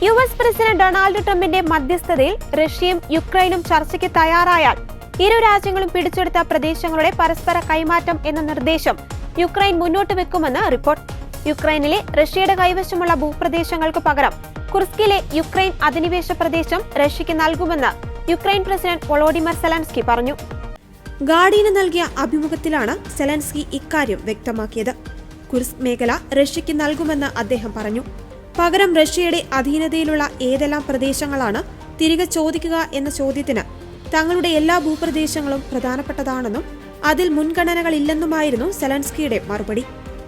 US president Donald ട്രംപിന്റെ മധ്യസ്ഥതയിൽ റഷ്യയും യുക്രൈനും ചർച്ചയ്ക്ക് തയ്യാറായാൽ ഇരു രാജ്യങ്ങളും പിടിച്ചെടുത്ത പ്രദേശങ്ങളുടെ പരസ്പര കൈമാറ്റം എന്ന നിർദ്ദേശം യുക്രൈൻ മുന്നോട്ട് വെക്കുമെന്ന് റിപ്പോർട്ട്. യുക്രൈനിലെ റഷ്യയുടെ കൈവശമുള്ള ഭൂപ്രദേശങ്ങൾക്ക് പകരം കുർസ്കിലെ യുക്രൈൻ അധിനിവേശ പ്രദേശം റഷ്യയ്ക്ക് നൽകുമെന്ന് യുക്രൈൻ പ്രസിഡന്റ് വൊളോഡിമർ സെലൻസ്കി പറഞ്ഞു. ഗാർഡിയന് നൽകിയ അഭിമുഖത്തിലാണ് സെലൻസ്കി ഇക്കാര്യം വ്യക്തമാക്കിയത്. കുർസ്ക് മേഖല റഷ്യയ്ക്ക് നൽകുമെന്ന് അദ്ദേഹം പറഞ്ഞു. പകരം റഷ്യയുടെ അധീനതയിലുള്ള ഏതെല്ലാം പ്രദേശങ്ങളാണ് തിരികെ ചോദിക്കുക എന്ന ചോദ്യത്തിന് തങ്ങളുടെ എല്ലാ ഭൂപ്രദേശങ്ങളും പ്രധാനപ്പെട്ടതാണെന്നും അതിൽ മുൻഗണനകളില്ലെന്നുമായിരുന്നു സെലൻസ്കിയുടെ മറുപടി.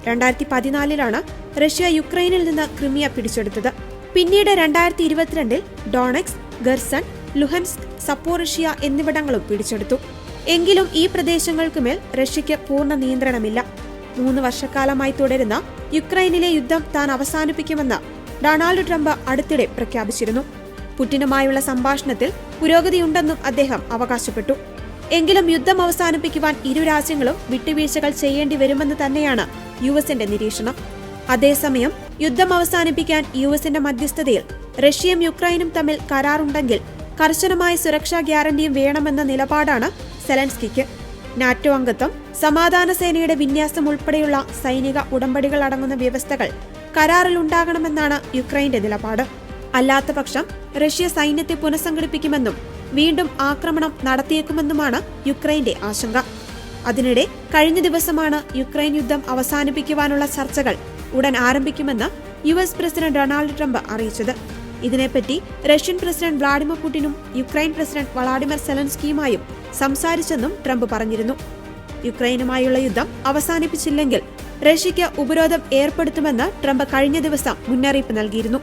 2014 റഷ്യ യുക്രൈനിൽ നിന്ന് ക്രിമിയ പിടിച്ചെടുത്തത്. പിന്നീട് 2022 ഡോണക്സ്, ഗെർസൺ, ലുഹൻസ്ക്, സപ്പോറിഷ്യ എന്നിവിടങ്ങളും പിടിച്ചെടുത്തു. എങ്കിലും ഈ പ്രദേശങ്ങൾക്കുമേൽ റഷ്യയ്ക്ക് പൂർണ്ണ നിയന്ത്രണമില്ല. 3 വർഷക്കാലമായി തുടരുന്ന യുക്രൈനിലെ യുദ്ധം താൻ അവസാനിപ്പിക്കുമെന്ന് ഡൊണാൾഡ് ട്രംപ് അടുത്തിടെ പ്രഖ്യാപിച്ചിരുന്നു. പുടിനുമായുള്ള സംഭാഷണത്തിൽ പുരോഗതിയുണ്ടെന്നും അദ്ദേഹം അവകാശപ്പെട്ടു. എങ്കിലും യുദ്ധം അവസാനിപ്പിക്കുവാൻ ഇരു രാജ്യങ്ങളും വിട്ടുവീഴ്ചകൾ ചെയ്യേണ്ടി വരുമെന്ന് തന്നെയാണ് യുഎസിന്റെ നിരീക്ഷണം. അതേസമയം യുദ്ധം അവസാനിപ്പിക്കാൻ യുഎസിന്റെ മധ്യസ്ഥതയിൽ റഷ്യയും യുക്രൈനും തമ്മിൽ കരാറുണ്ടെങ്കിൽ കർശനമായ സുരക്ഷാ ഗ്യാരണ്ടിയും വേണമെന്ന നിലപാടാണ് സെലൻസ്കിക്ക്. നാറ്റോ അംഗത്വം, സമാധാന സേനയുടെ വിന്യാസം ഉൾപ്പെടെയുള്ള സൈനിക ഉടമ്പടികൾ അടങ്ങുന്ന വ്യവസ്ഥകൾ കരാറിലുണ്ടാകണമെന്നാണ് യുക്രൈന്റെ നിലപാട്. അല്ലാത്തപക്ഷം റഷ്യ സൈന്യത്തെ പുനഃസംഘടിപ്പിക്കുമെന്നും വീണ്ടും ആക്രമണം നടത്തിയേക്കുമെന്നുമാണ് യുക്രൈന്റെ ആശങ്ക. അതിനിടെ കഴിഞ്ഞ ദിവസമാണ് യുക്രൈൻ യുദ്ധം അവസാനിപ്പിക്കുവാനുള്ള ചർച്ചകൾ ഉടൻ ആരംഭിക്കുമെന്ന് യുഎസ് പ്രസിഡന്റ് ഡൊണാൾഡ് ട്രംപ് അറിയിച്ചത്. ഇതിനെപ്പറ്റി റഷ്യൻ പ്രസിഡന്റ് വ്ളാഡിമിർ പുടിനും യുക്രൈൻ പ്രസിഡന്റ് വൊളോഡിമർ സെലൻസ്കിയുമായും സംസാരിച്ചെന്നും ട്രംപ് പറഞ്ഞിരുന്നു. യുക്രൈനുമായുള്ള യുദ്ധം അവസാനിപ്പിച്ചില്ലെങ്കിൽ റഷ്യയ്ക്ക് ഉപരോധം ഏർപ്പെടുത്തുമെന്ന് ട്രംപ് കഴിഞ്ഞ ദിവസം മുന്നറിയിപ്പ് നൽകിയിരുന്നു.